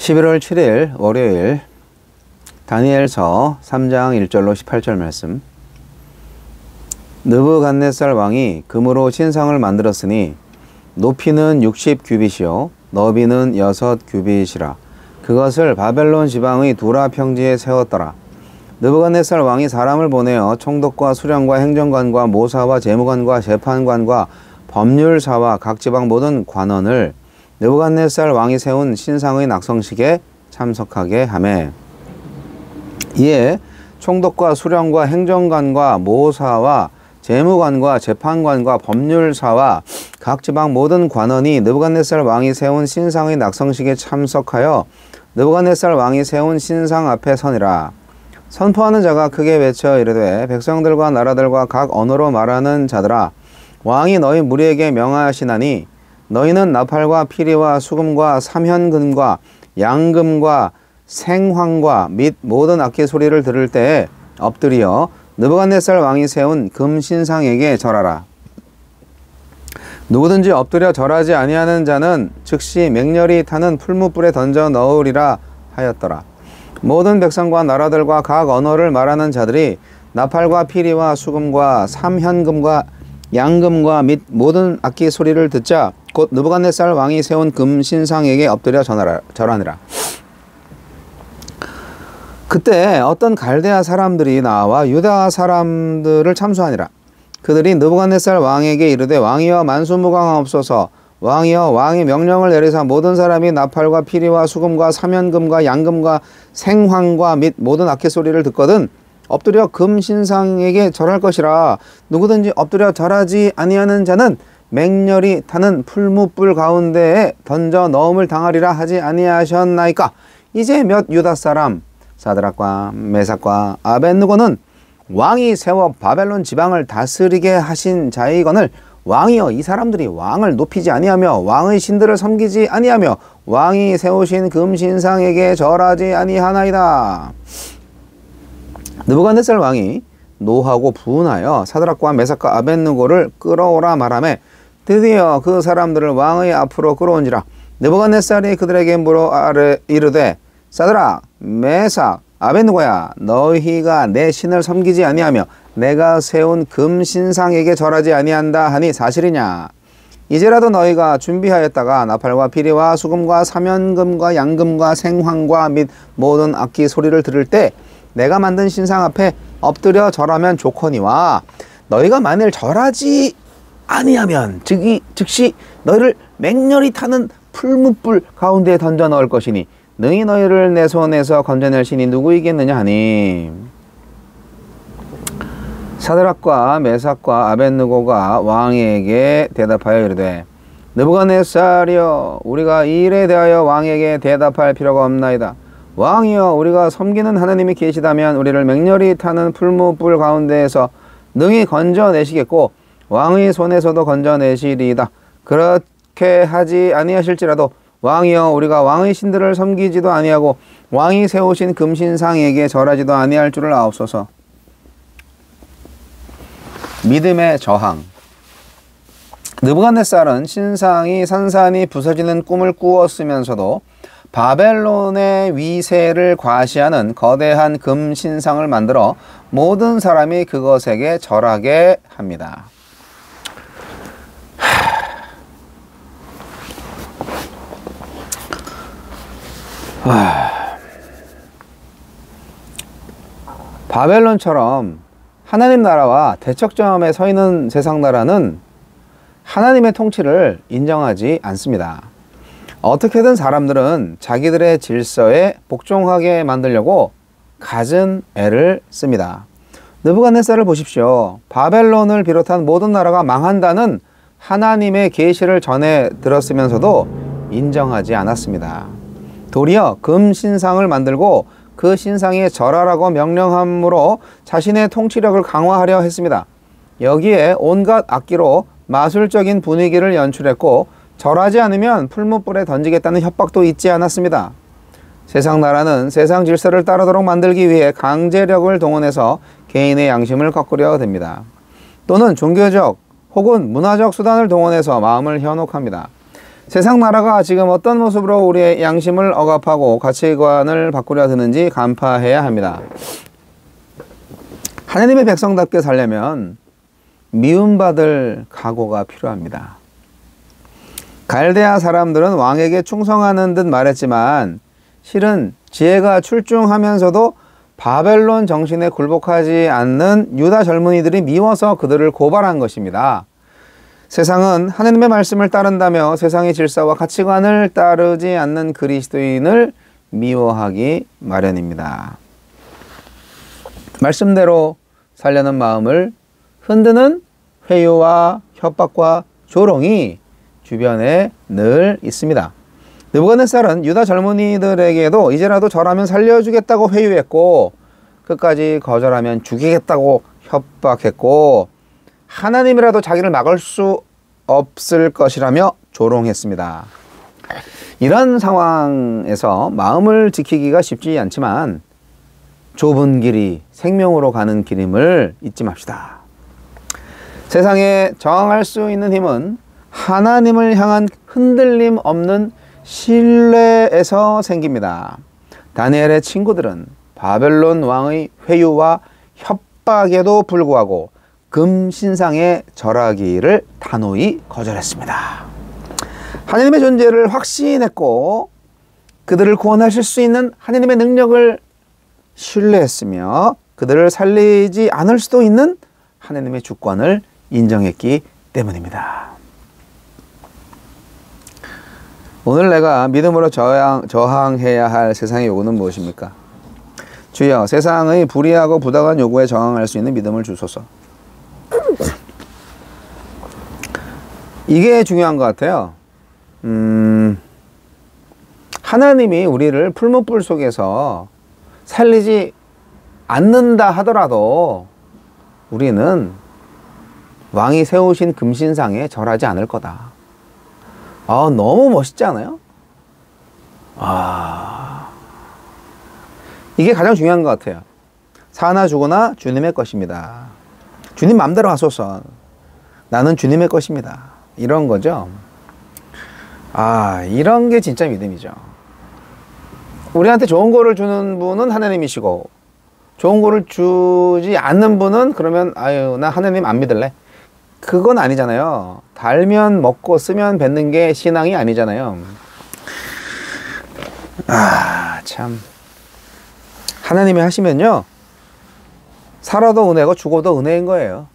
11월 7일 월요일 다니엘서 3장 1절로 18절 말씀. 느부갓네살 왕이 금으로 신상을 만들었으니 높이는 60규빗이요 너비는 6규빗이라. 그것을 바벨론 지방의 두라 평지에 세웠더라. 느부갓네살 왕이 사람을 보내어 총독과 수령과 행정관과 모사와 재무관과 재판관과 법률사와 각 지방 모든 관원을 느부갓네살 왕이 세운 신상의 낙성식에 참석하게 하매, 이에 총독과 수령과 행정관과 모사와 재무관과 재판관과 법률사와 각 지방 모든 관원이 느부갓네살 왕이 세운 신상의 낙성식에 참석하여 느부갓네살 왕이 세운 신상 앞에 서니라. 선포하는 자가 크게 외쳐 이르되, 백성들과 나라들과 각 언어로 말하는 자들아, 왕이 너희 무리에게 명하시나니 너희는 나팔과 피리와 수금과 삼현금과 양금과 생황과 및 모든 악기 소리를 들을 때에 엎드려 느부갓네살 왕이 세운 금신상에게 절하라. 누구든지 엎드려 절하지 아니하는 자는 즉시 맹렬히 타는 풀무불에 던져 넣으리라 하였더라. 모든 백성과 나라들과 각 언어를 말하는 자들이 나팔과 피리와 수금과 삼현금과 양금과 및 모든 악기 소리를 듣자 곧 느부갓네살 왕이 세운 금신상에게 엎드려 절하니라. 그때 어떤 갈대아 사람들이 나와 유다 사람들을 참수하니라. 그들이 느부갓네살 왕에게 이르되, 왕이여 만수무강하옵소서. 왕이여 왕이 명령을 내리사 모든 사람이 나팔과 피리와 수금과 삼현금과 양금과 생황과 및 모든 악기 소리를 듣거든 엎드려 금신상에게 절할 것이라. 누구든지 엎드려 절하지 아니하는 자는 맹렬히 타는 풀무불 가운데에 던져 넣음을 당하리라 하지 아니하셨나이까. 이제 몇 유다 사람 사드락과 메삭과 아벳느고는 왕이 세워 바벨론 지방을 다스리게 하신 자이거늘 왕이여 이 사람들이 왕을 높이지 아니하며 왕의 신들을 섬기지 아니하며 왕이 세우신 금신상에게 절하지 아니하나이다. 느부갓네살 왕이 노하고 분하여 사드락과 메삭과 아벳느고를 끌어오라 말하매, 드디어 그 사람들을 왕의 앞으로 끌어온지라. 느부갓네살이 그들에게 물어 이르되, 사드락, 메삭, 아벳느고야, 너희가 내 신을 섬기지 아니하며 내가 세운 금신상에게 절하지 아니한다 하니 사실이냐? 이제라도 너희가 준비하였다가 나팔과 피리와 수금과 삼현금과 양금과 생황과 및 모든 악기 소리를 들을 때 내가 만든 신상 앞에 엎드려 절하면 좋거니와, 너희가 만일 절하지 아니하면 즉시 너희를 맹렬히 타는 풀무불 가운데에 던져 넣을 것이니 능히 너희를 내 손에서 건져낼 신이 누구이겠느냐 하니, 사드락과 메삭과 아벳느고가 왕에게 대답하여 이르되, 느부갓네살이여, 우리가 이 일에 대하여 왕에게 대답할 필요가 없나이다. 왕이여, 우리가 섬기는 하나님이 계시다면 우리를 맹렬히 타는 풀무불 가운데에서 능히 건져내시겠고 왕의 손에서도 건져내시리이다. 그렇게 하지 아니하실지라도 왕이여, 우리가 왕의 신들을 섬기지도 아니하고 왕이 세우신 금신상에게 절하지도 아니할 줄을 아옵소서. 믿음의 저항. 느부갓네살은 신상이 산산이 부서지는 꿈을 꾸었으면서도 바벨론의 위세를 과시하는 거대한 금신상을 만들어 모든 사람이 그것에게 절하게 합니다. 바벨론처럼 하나님 나라와 대척점에 서 있는 세상 나라는 하나님의 통치를 인정하지 않습니다. 어떻게든 사람들은 자기들의 질서에 복종하게 만들려고 갖은 애를 씁니다. 느부갓네살을 보십시오. 바벨론을 비롯한 모든 나라가 망한다는 하나님의 계시를 전해 들었으면서도 인정하지 않았습니다. 도리어 금신상을 만들고 그 신상에 절하라고 명령함으로 자신의 통치력을 강화하려 했습니다. 여기에 온갖 악기로 마술적인 분위기를 연출했고 절하지 않으면 풀무불에 던지겠다는 협박도 잊지 않았습니다. 세상 나라는 세상 질서를 따르도록 만들기 위해 강제력을 동원해서 개인의 양심을 꺾으려 듭니다. 또는 종교적 혹은 문화적 수단을 동원해서 마음을 현혹합니다. 세상 나라가 지금 어떤 모습으로 우리의 양심을 억압하고 가치관을 바꾸려 드는지 간파해야 합니다. 하나님의 백성답게 살려면 미움받을 각오가 필요합니다. 갈대아 사람들은 왕에게 충성하는 듯 말했지만 실은 지혜가 출중하면서도 바벨론 정신에 굴복하지 않는 유다 젊은이들이 미워서 그들을 고발한 것입니다. 세상은 하나님의 말씀을 따른다며 세상의 질서와 가치관을 따르지 않는 그리스도인을 미워하기 마련입니다. 말씀대로 살려는 마음을 흔드는 회유와 협박과 조롱이 주변에 늘 있습니다. 느부갓네살은 유다 젊은이들에게도 이제라도 절하면 살려주겠다고 회유했고 끝까지 거절하면 죽이겠다고 협박했고 하나님이라도 자기를 막을 수 없을 것이라며 조롱했습니다. 이런 상황에서 마음을 지키기가 쉽지 않지만 좁은 길이 생명으로 가는 길임을 잊지 맙시다. 세상에 저항할 수 있는 힘은 하나님을 향한 흔들림 없는 신뢰에서 생깁니다. 다니엘의 친구들은 바벨론 왕의 회유와 협박에도 불구하고 금신상에 절하기를 단호히 거절했습니다. 하나님의 존재를 확신했고 그들을 구원하실 수 있는 하나님의 능력을 신뢰했으며 그들을 살리지 않을 수도 있는 하나님의 주권을 인정했기 때문입니다. 오늘 내가 믿음으로 저항해야 할 세상의 요구는 무엇입니까? 주여, 세상의 불의하고 부당한 요구에 저항할 수 있는 믿음을 주소서. 이게 중요한 것 같아요. 하나님이 우리를 풀무불 속에서 살리지 않는다 하더라도 우리는 왕이 세우신 금신상에 절하지 않을 거다. 너무 멋있지 않아요? 이게 가장 중요한 것 같아요. 사나 죽으나 주님의 것입니다. 주님 맘대로 하소서. 나는 주님의 것입니다. 이런 거죠. 이런 게 진짜 믿음이죠. 우리한테 좋은 거를 주는 분은 하나님이시고 좋은 거를 주지 않는 분은 그러면 나 하나님 안 믿을래. 그건 아니잖아요. 달면 먹고 쓰면 뱉는 게 신앙이 아니잖아요. 참. 하나님이 하시면요, 살아도 은혜고 죽어도 은혜인 거예요.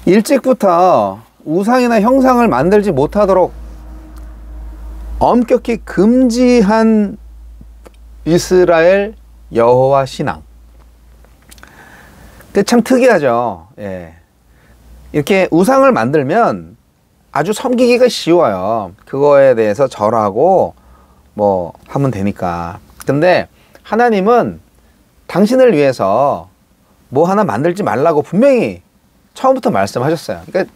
일찍부터 우상이나 형상을 만들지 못하도록 엄격히 금지한 이스라엘 여호와 신앙. 근데 참 특이하죠. 이렇게 우상을 만들면 아주 섬기기가 쉬워요. 그거에 대해서 절하고 뭐 하면 되니까. 근데 하나님은 당신을 위해서 뭐 하나 만들지 말라고 분명히 처음부터 말씀하셨어요. 그러니까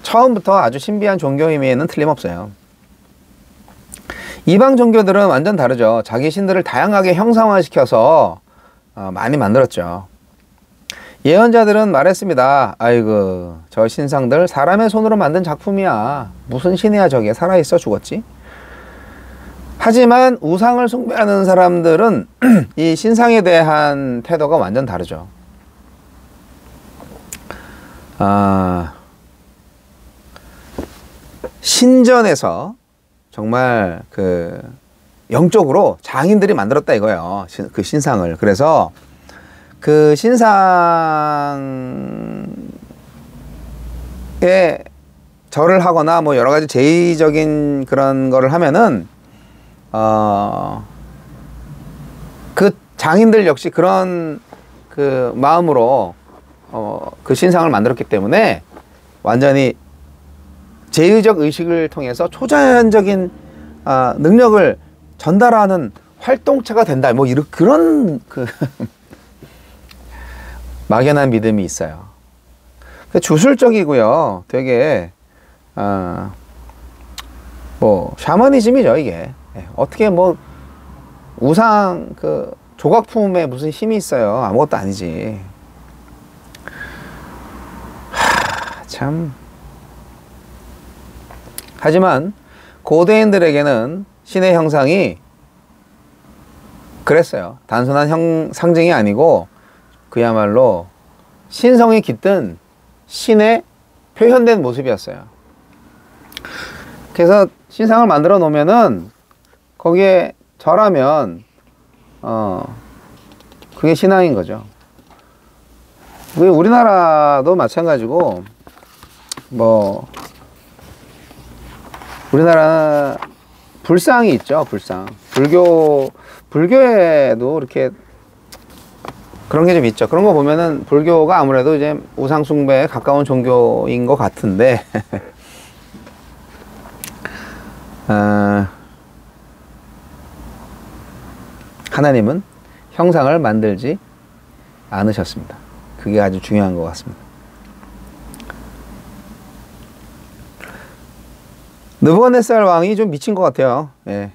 처음부터 아주 신비한 종교임에는 틀림없어요. 이방 종교들은 완전 다르죠. 자기 신들을 다양하게 형상화시켜서 많이 만들었죠. 예언자들은 말했습니다. 아이고, 저 신상들 사람의 손으로 만든 작품이야. 무슨 신이야 저게. 살아있어 죽었지. 하지만 우상을 숭배하는 사람들은 이 신상에 대한 태도가 완전 다르죠. 신전에서 정말 그 영적으로 장인들이 만들었다 이거예요. 그 신상을. 그래서 그 신상에 절을 하거나 뭐 여러 가지 제의적인 그런 거를 하면은 그 장인들 역시 그런 그 마음으로 그 신상을 만들었기 때문에 완전히 제의적 의식을 통해서 초자연적인 능력을 전달하는 활동체가 된다. 뭐 이런 그런 그 막연한 믿음이 있어요. 주술적이고요. 되게 뭐 샤머니즘이죠 이게. 어떻게 뭐 우상 그 조각품에 무슨 힘이 있어요. 아무것도 아니지. 참 하지만 고대인들에게는 신의 형상이 그랬어요. 단순한 상징이 아니고 그야말로 신성이 깃든 신의 표현된 모습이었어요. 그래서 신상을 만들어 놓으면은 거기에 절하면 그게 신앙인 거죠. 우리나라도 마찬가지고 뭐 우리나라 불상이 있죠. 불상. 불교에도 이렇게 그런 게 좀 있죠. 그런 거 보면은 불교가 아무래도 이제 우상 숭배에 가까운 종교인 것 같은데 하나님은 형상을 만들지 않으셨습니다. 그게 아주 중요한 것 같습니다. 느부갓네살 왕이 좀 미친 것 같아요. 예.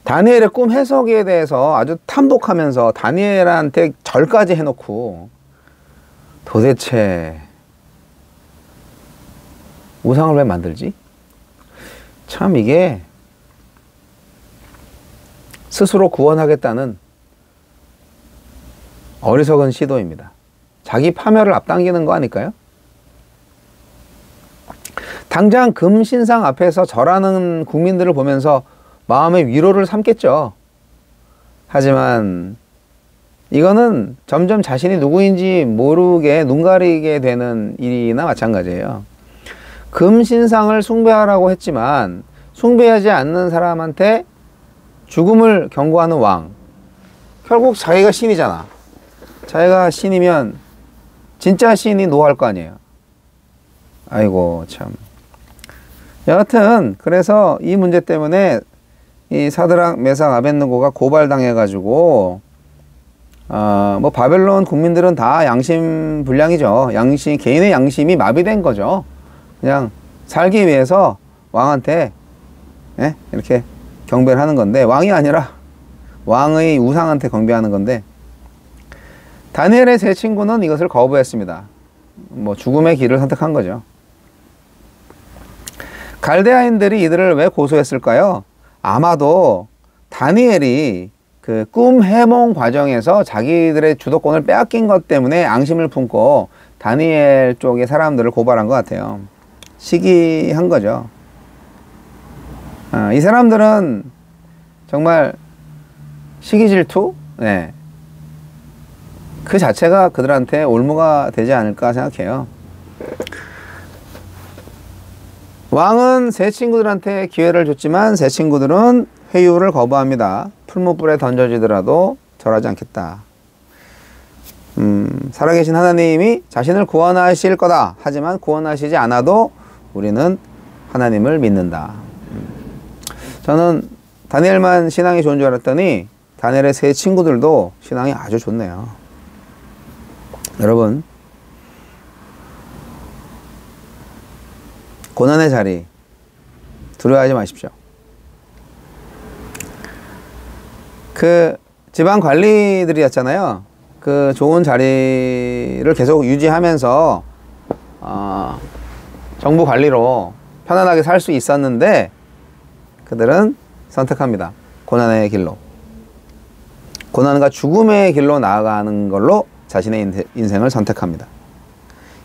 다니엘의 꿈 해석에 대해서 아주 탐독하면서 다니엘한테 절까지 해놓고 도대체 우상을 왜 만들지? 참 이게 스스로 구원하겠다는 어리석은 시도입니다. 자기 파멸을 앞당기는 거 아닐까요? 당장 금신상 앞에서 절하는 국민들을 보면서 마음의 위로를 삼겠죠. 하지만 이거는 점점 자신이 누구인지 모르게 눈 가리게 되는 일이나 마찬가지예요. 금신상을 숭배하라고 했지만 숭배하지 않는 사람한테 죽음을 경고하는 왕. 결국 자기가 신이잖아. 자기가 신이면 진짜 신이 노할 거 아니에요. 아이고 참. 여하튼 그래서 이 문제 때문에 이 사드락 메삭 아벳느고가 고발당해가지고 뭐 바벨론 국민들은 다 양심 불량이죠. 개인의 양심이 마비된 거죠. 그냥 살기 위해서 왕한테 이렇게 경배를 하는 건데, 왕이 아니라 왕의 우상한테 경배하는 건데, 다니엘의 세 친구는 이것을 거부했습니다. 뭐 죽음의 길을 선택한 거죠. 갈대아인들이 이들을 왜 고소했을까요? 아마도 다니엘이 그 꿈 해몽 과정에서 자기들의 주도권을 빼앗긴 것 때문에 앙심을 품고 다니엘 쪽의 사람들을 고발한 것 같아요. 시기한 거죠. 이 사람들은 정말 시기 질투? 네. 그 자체가 그들한테 올무가 되지 않을까 생각해요. 왕은 세 친구들한테 기회를 줬지만 세 친구들은 회유를 거부합니다. 풀무불에 던져지더라도 절하지 않겠다. 살아계신 하나님이 자신을 구원하실 거다. 하지만 구원하시지 않아도 우리는 하나님을 믿는다. 저는 다니엘만 신앙이 좋은 줄 알았더니 다니엘의 세 친구들도 신앙이 아주 좋네요. 여러분, 고난의 자리 두려워하지 마십시오. 그 지방 관리들이었잖아요. 그 좋은 자리를 계속 유지하면서 정부 관리로 편안하게 살 수 있었는데 그들은 선택합니다. 고난의 길로. 고난과 죽음의 길로 나아가는 걸로 자신의 인생을 선택합니다.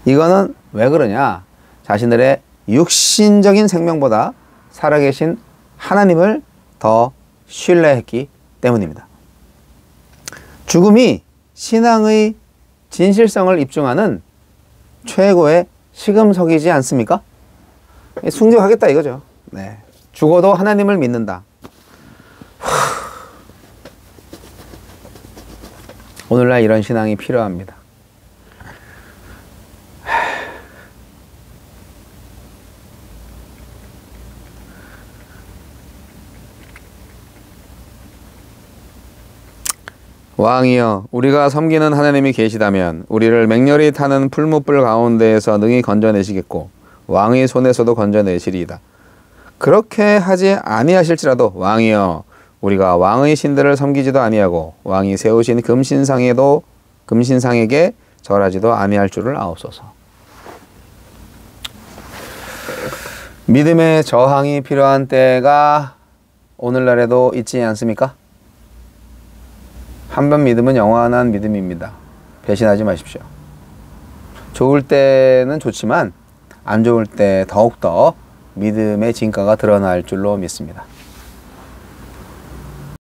이거는 왜 그러냐? 자신들의 육신적인 생명보다 살아계신 하나님을 더 신뢰했기 때문입니다. 죽음이 신앙의 진실성을 입증하는 최고의 시금석이지 않습니까? 순교하겠다 이거죠. 네. 죽어도 하나님을 믿는다. 오늘날 이런 신앙이 필요합니다. 왕이여, 우리가 섬기는 하나님이 계시다면 우리를 맹렬히 타는 풀무불 가운데에서 능히 건져내시겠고 왕의 손에서도 건져내시리이다. 그렇게 하지 아니하실지라도 왕이여, 우리가 왕의 신들을 섬기지도 아니하고 왕이 세우신 금신상에게 절하지도 아니할 줄을 아옵소서. 믿음의 저항이 필요한 때가 오늘날에도 있지 않습니까? 한번 믿음은 영원한 믿음입니다. 배신하지 마십시오. 좋을 때는 좋지만 안 좋을 때 더욱더 믿음의 진가가 드러날 줄로 믿습니다.